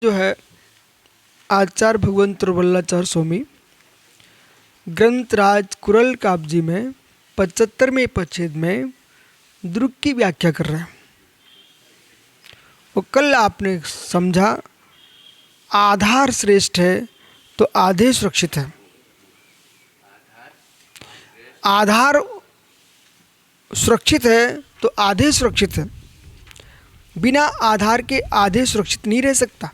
जो है आचार्य भगवंत वल्लाचार्य स्वामी ग्रंथराज कुरल काब्जी में 75वें परिच्छेद में द्रुक की व्याख्या कर रहे हैं। वो कल आपने समझा आधार श्रेष्ठ है तो आधे सुरक्षित है। आधार सुरक्षित है तो आधे सुरक्षित है। बिना आधार के आधे सुरक्षित नहीं रह सकता।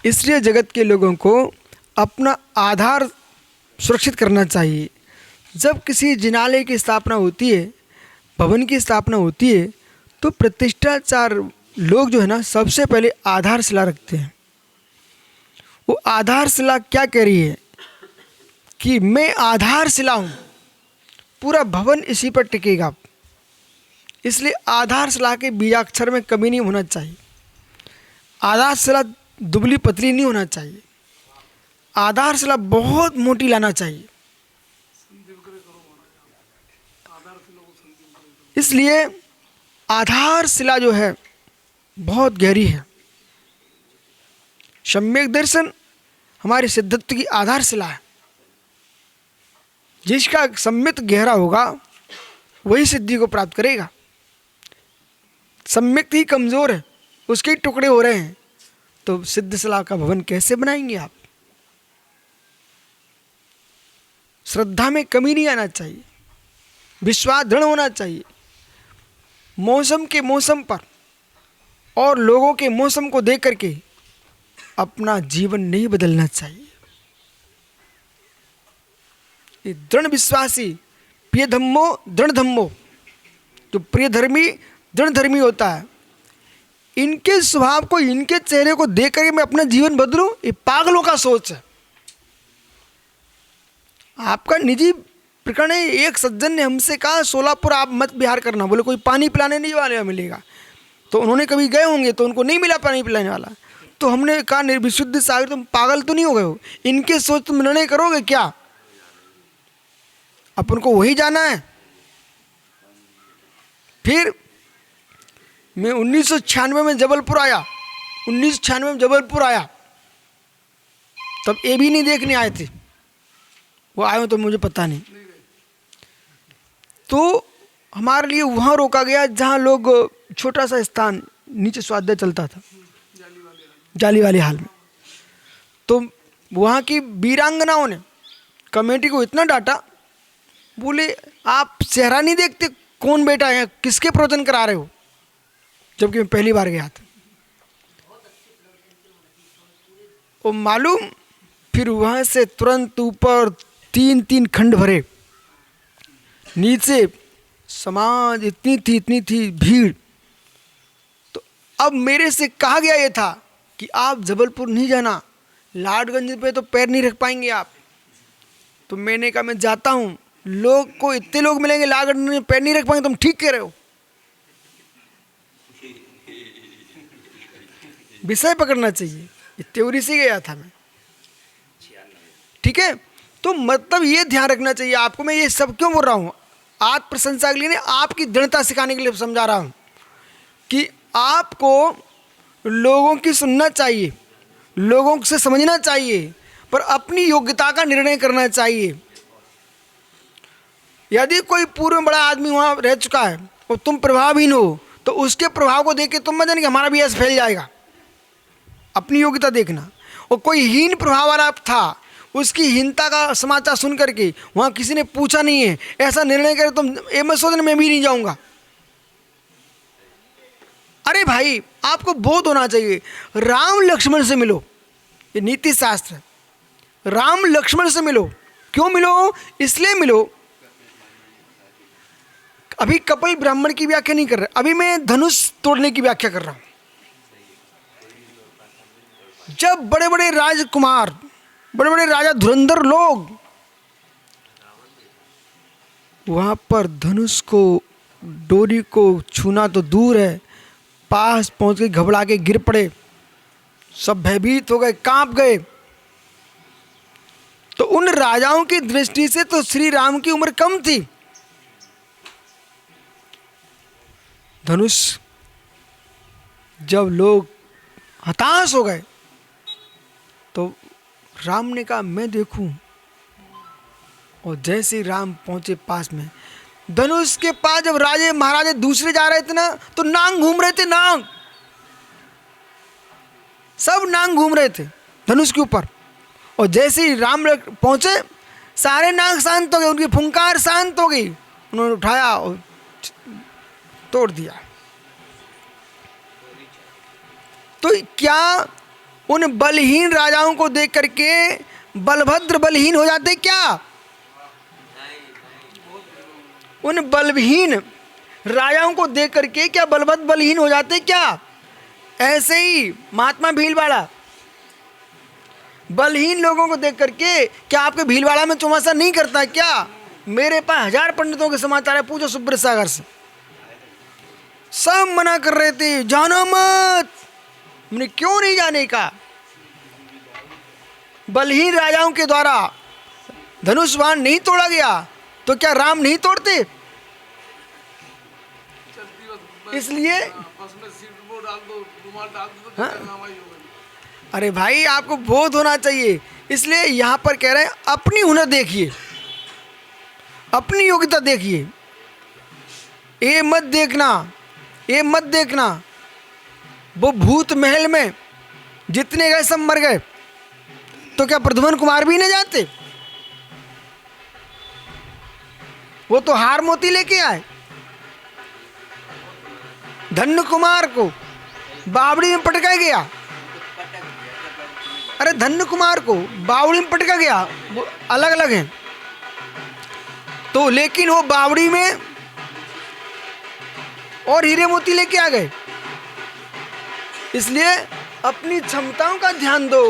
इसलिए जगत के लोगों को अपना आधार सुरक्षित करना चाहिए। जब किसी जिनालय की स्थापना होती है, भवन की स्थापना होती है, तो प्रतिष्ठाचार लोग जो है ना सबसे पहले आधारशिला रखते हैं। वो आधारशिला क्या कह रही है कि मैं आधारशिला हूँ, पूरा भवन इसी पर टिकेगा। इसलिए आधारशिला के बीजाक्षर में कमी नहीं होना चाहिए। आधारशिला दुबली पतली नहीं होना चाहिए। आधारशिला बहुत मोटी लाना चाहिए। इसलिए आधारशिला जो है बहुत गहरी है। सम्यक दर्शन हमारे सिद्धत्व की आधारशिला है। जिसका सम्यक गहरा होगा वही सिद्धि को प्राप्त करेगा। सम्यक ही कमजोर है, उसके ही टुकड़े हो रहे हैं, तो सिद्धशिला का भवन कैसे बनाएंगे आप? श्रद्धा में कमी नहीं आना चाहिए, विश्वास दृढ़ होना चाहिए। मौसम के मौसम पर और लोगों के मौसम को देख करके अपना जीवन नहीं बदलना चाहिए। ये दृढ़ विश्वासी प्रिय धम्मो दृढ़ धम्मो, जो प्रिय धर्मी दृढ़ धर्मी होता है, इनके स्वभाव को, इनके चेहरे को देख करके मैं अपना जीवन बदलूं, ये पागलों का सोच है। आपका निजी प्रकरण है। एक सज्जन ने हमसे कहा सोलापुर आप मत बिहार करना, बोले कोई पानी पिलाने नहीं वाले मिलेगा। तो उन्होंने कभी गए होंगे तो उनको नहीं मिला पानी पिलाने वाला। तो हमने कहा निर्विशुद्ध सागर तुम पागल तो नहीं हो गए हो? इनके सोच तुम निर्णय करोगे क्या? अपन को वही जाना है। फिर मैं 1996 में जबलपुर आया। 1996 में जबलपुर आया, तब ये भी नहीं देखने आए थे। वो आए हो तो मुझे पता नहीं। तो हमारे लिए वहाँ रोका गया जहाँ लोग, छोटा सा स्थान, नीचे स्वाध्याय चलता था जाली वाले हाल में। तो वहाँ की वीरांगनाओं ने कमेटी को इतना डांटा, बोले आप चेहरा नहीं देखते कौन बेटा है, किसके प्रवचन करा रहे हो? जबकि मैं पहली बार गया था। वो मालूम, फिर वहाँ से तुरंत ऊपर 3-3 खंड भरे, नीचे समाज इतनी थी भीड़। तो अब मेरे से कहा गया ये था कि आप जबलपुर नहीं जाना, लाडगंज पे तो पैर नहीं रख पाएंगे आप। तो मैंने कहा मैं जाता हूँ, लोग को इतने लोग मिलेंगे लाडगंज में पैर नहीं रख पाएंगे। तुम ठीक कह रहे हो। विषय पकड़ना चाहिए। थ्योरी से गया था मैं, ठीक है। तो मतलब ये ध्यान रखना चाहिए आपको। मैं ये सब क्यों बोल रहा हूँ? आत्म प्रशंसा के लिए नहीं, आपकी दृढ़ता सिखाने के लिए समझा रहा हूँ कि आपको लोगों की सुनना चाहिए, लोगों से समझना चाहिए, पर अपनी योग्यता का निर्णय करना चाहिए। यदि कोई पूर्व में बड़ा आदमी वहाँ रह चुका है और तुम प्रभावहीन हो, तो उसके प्रभाव को देख के तुम मत जाने कि हमारा भी ऐसा फैल जाएगा। अपनी योग्यता देखना। और कोई हीन प्रभाव वाला था, उसकी हीनता का समाचार सुन करके वहाँ किसी ने पूछा नहीं है, ऐसा निर्णय करे तुम ये मत सोचना मैं भी नहीं जाऊँगा। अरे भाई, आपको बोध होना चाहिए। राम लक्ष्मण से मिलो, ये नीति शास्त्र है। राम लक्ष्मण से मिलो। क्यों मिलो? इसलिए मिलो। अभी कपिल ब्राह्मण की व्याख्या नहीं कर रहे, अभी मैं धनुष तोड़ने की व्याख्या कर रहा हूं। जब बड़े बड़े राजकुमार, बड़े बड़े राजा धुरंधर लोग वहां पर धनुष को, डोरी को छूना तो दूर है, पास पहुंच के घबरा के गिर पड़े, सब भयभीत हो गए, कांप गए। तो उन राजाओं की दृष्टि से तो श्री राम की उम्र कम थी। धनुष जब लोग हताश हो गए। तो राम ने कहा मैं देखूं। और जैसे ही राम पहुंचे पास में, धनुष के पास जब राजे महाराजे दूसरे जा रहे थे ना, तो नांग घूम रहे थे, नांग, सब नांग घूम रहे थे धनुष के ऊपर। और जैसे ही राम पहुंचे, सारे नाग शांत हो गए, उनकी फुंकार शांत हो गई। उन्होंने उठाया और तोड़ दिया। तो क्या उन बलहीन राजाओं को देख करके बलभद्र बलहीन हो जाते क्या? उन बलहीन राजाओं को देख करके क्या बलभद्र बलहीन हो जाते क्या? ऐसे ही महात्मा भीलवाड़ा बलहीन लोगों को देख करके क्या आपके भीलवाड़ा में चौमासा नहीं करता क्या? मेरे पास 1000 पंडितों के समाचार है, पूछो सुब्रत सागर से। सब मना कर रहे थे, जानो मत। हमने क्यों नहीं जाने का? बलहीन राजाओं के द्वारा धनुष बाण नहीं तोड़ा गया तो क्या राम नहीं तोड़ते? इसलिए हाँ? अरे भाई आपको बोध होना चाहिए। इसलिए यहां पर कह रहे हैं अपनी हुनर देखिए, अपनी योग्यता देखिए। ये मत देखना, ये मत देखना वो भूत महल में जितने गए सब मर गए, तो क्या प्रद्युम्न कुमार भी नहीं जाते? वो तो हार मोती लेके आए। धन्य कुमार को बावड़ी में पटका गया। अरे धन्य कुमार को बावड़ी में पटका गया, वो अलग अलग हैं। तो लेकिन वो बावड़ी में और हीरे मोती लेके आ गए। इसलिए अपनी क्षमताओं का ध्यान दो।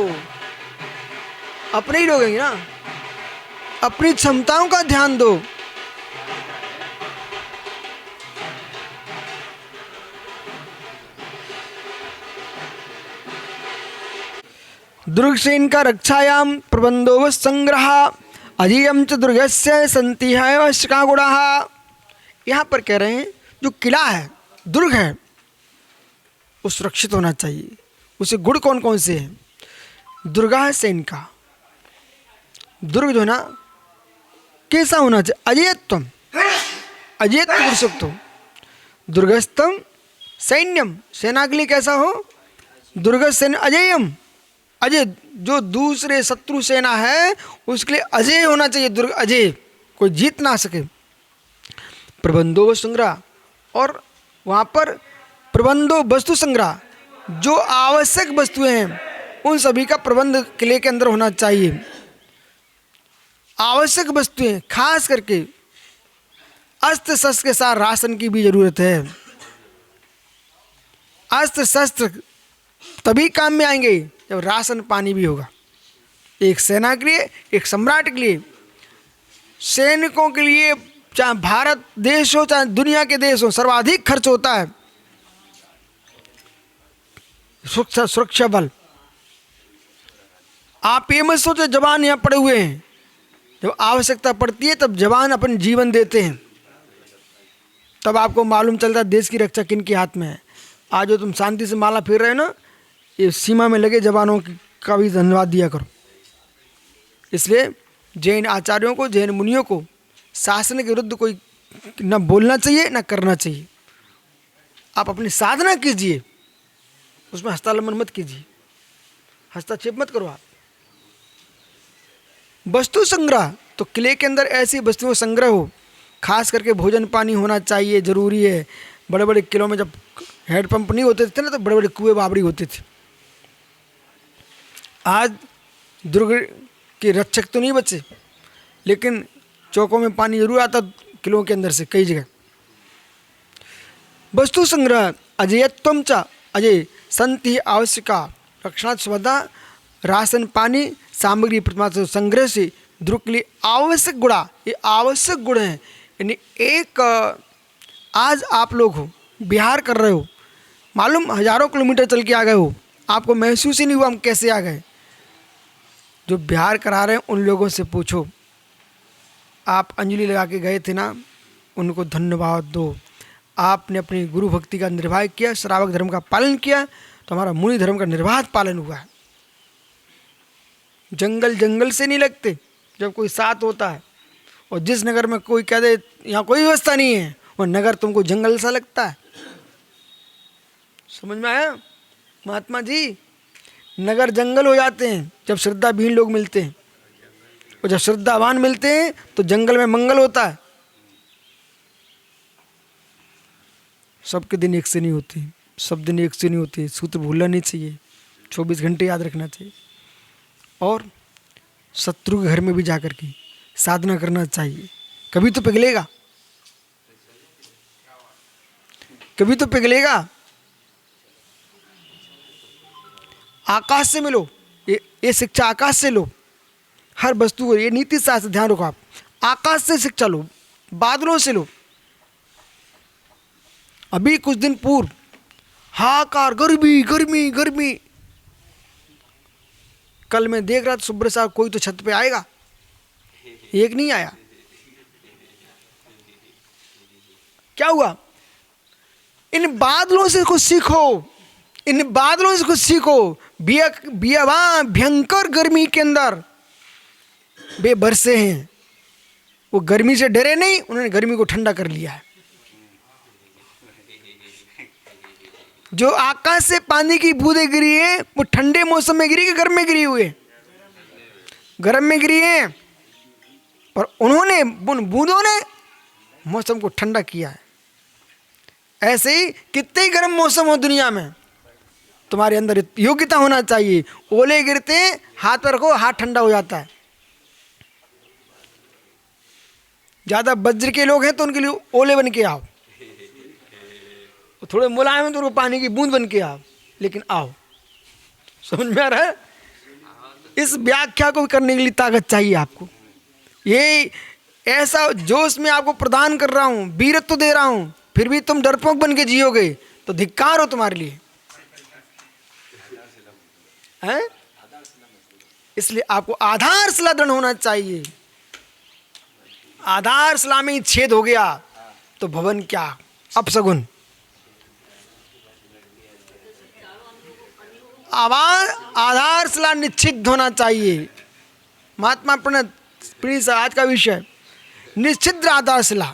अपने ही लोग हैं ना, अपनी क्षमताओं का ध्यान दो। दुर्गसेन का रक्षायाम प्रबंधो संग्रह अजीयम च दुर्गस्य संति है शिकागुणाः। यहाँ पर कह रहे हैं जो किला है, दुर्ग है, वो सुरक्षित होना चाहिए। उसे गुण कौन कौन से हैं? दुर्गा सेन का दुर्ग जो है ना, कैसा होना चाहिए? अजेयत्वम, अजेयत्व पुरुषोक्त हो। दुर्गस्थम सैन्यम, सेना के लिए कैसा हो? दुर्ग सेन अजेयम, अजय, जो दूसरे शत्रु सेना है उसके लिए अजय होना चाहिए। दुर्ग अजय, कोई जीत ना सके। प्रबंधो संग्रह, और वहाँ पर प्रबंधो वस्तु संग्रह, जो आवश्यक वस्तुएं हैं उन सभी का प्रबंध किले के अंदर होना चाहिए। आवश्यक वस्तुएं, खास करके अस्त्र शस्त्र के साथ राशन की भी जरूरत है। अस्त्र शस्त्र तभी काम में आएंगे जब राशन पानी भी होगा। एक सेना के लिए, एक सम्राट के लिए, सैनिकों के लिए, चाहे भारत देश हो चाहे दुनिया के देश हो, सर्वाधिक खर्च होता है सुरक्षा बल। आप ये मत सोचो जवान यहाँ पड़े हुए हैं, जब आवश्यकता पड़ती है तब जवान अपन जीवन देते हैं, तब आपको मालूम चलता है देश की रक्षा किन के हाथ में है। आज जो तुम शांति से माला फेर रहे हो ना, ये सीमा में लगे जवानों का भी धन्यवाद दिया करो। इसलिए जैन आचार्यों को, जैन मुनियों को शासन के विरुद्ध कोई न बोलना चाहिए न करना चाहिए। आप अपनी साधना कीजिए, उसमें हस्तालंबन मत कीजिए, हस्तक्षेप मत करो। आप वस्तु संग्रह, तो किले के अंदर ऐसी वस्तुओं संग्रह हो, खास करके भोजन पानी होना चाहिए, जरूरी है। बड़े बड़े किलों में जब हैंडपंप नहीं होते थे ना, तो बड़े बड़े कुएं बावड़ी होते थे। आज दुर्ग के रक्षक तो नहीं बचे, लेकिन चौकों में पानी जरूर आता किलों के अंदर से कई जगह। वस्तु संग्रह अजयत्वम च अजय संति आवश्यका रक्षणात् स्वदा, राशन पानी सामग्री प्रतिमा संग्रह से दुर्ग के लिए आवश्यक गुणा, ये आवश्यक गुण हैं। यानी एक आज आप लोग हो, बिहार कर रहे हो, मालूम हजारों किलोमीटर चल के आ गए हो, आपको महसूस ही नहीं हुआ हम कैसे आ गए। जो बिहार करा रहे हैं उन लोगों से पूछो, आप अंजलि लगा के गए थे ना, उनको धन्यवाद दो। आपने अपनी गुरु भक्ति का निर्वाह किया, श्रावक धर्म का पालन किया, तो हमारा मुनि धर्म का निर्बाध पालन हुआ है। जंगल जंगल से नहीं लगते जब कोई साथ होता है। और जिस नगर में कोई कह दे यहाँ कोई व्यवस्था नहीं है, वो नगर तुमको जंगल सा लगता है। समझ में आया महात्मा जी? नगर जंगल हो जाते हैं जब श्रद्धाहीन लोग मिलते हैं, और जब श्रद्धावान मिलते हैं तो जंगल में मंगल होता है। सबके दिन एक से नहीं होते, सब दिन एक से नहीं होते। सूत्र भूलना नहीं चाहिए, 24 घंटे याद रखना चाहिए। और शत्रु के घर में भी जाकर के साधना करना चाहिए। कभी तो पिघलेगा, कभी तो पिघलेगा। आकाश से मिलो, ये शिक्षा आकाश से लो। हर वस्तु को, ये नीति शास्त्र ध्यान रखो आप। आकाश से शिक्षा लो, बादलों से लो। अभी कुछ दिन पूर्व हाहाकार, गर्मी गर्मी गर्मी। कल मैं देख रहा था सुब्रत साहब कोई तो छत पे आएगा, एक नहीं आया। क्या हुआ? इन बादलों से कुछ सीखो, इन बादलों से कुछ सीखो। भयंकर गर्मी के अंदर वे बरसे हैं, वो गर्मी से डरे नहीं, उन्होंने गर्मी को ठंडा कर लिया है। जो आकाश से पानी की बूंदें गिरी है वो ठंडे मौसम में गिरी कि गर्म में गिरी हुई है? गर्म में गिरी है, और उन्होंने उन बूंदों ने मौसम को ठंडा किया है। ऐसे ही कितने ही गर्म मौसम हो दुनिया में, तुम्हारे अंदर योग्यता होना चाहिए। ओले गिरते हैं, हाथ पर रखो, हाथ ठंडा हो जाता है। ज्यादा वज्र के लोग हैं तो उनके लिए ओले बन के आओ, थोड़े मुलायम तो उनको पानी की बूंद बन के आओ, लेकिन आओ। समझ में आ रहा है? इस व्याख्या को करने के लिए ताकत चाहिए आपको। ये ऐसा जोश में आपको प्रदान कर रहा हूं, वीरत्व तो दे रहा हूं, फिर भी तुम डरपोक बन के जियोगे तो धिक्कार हो तुम्हारे लिए, हैं? इसलिए आपको आधार शिला दृढ़ होना चाहिए। आधार शिला में छेद हो गया तो भवन क्या अपशगुन। आधार शिला निश्चित होना चाहिए। महात्मा प्रणीत आज का विषय निश्चिद्र आधार शिला।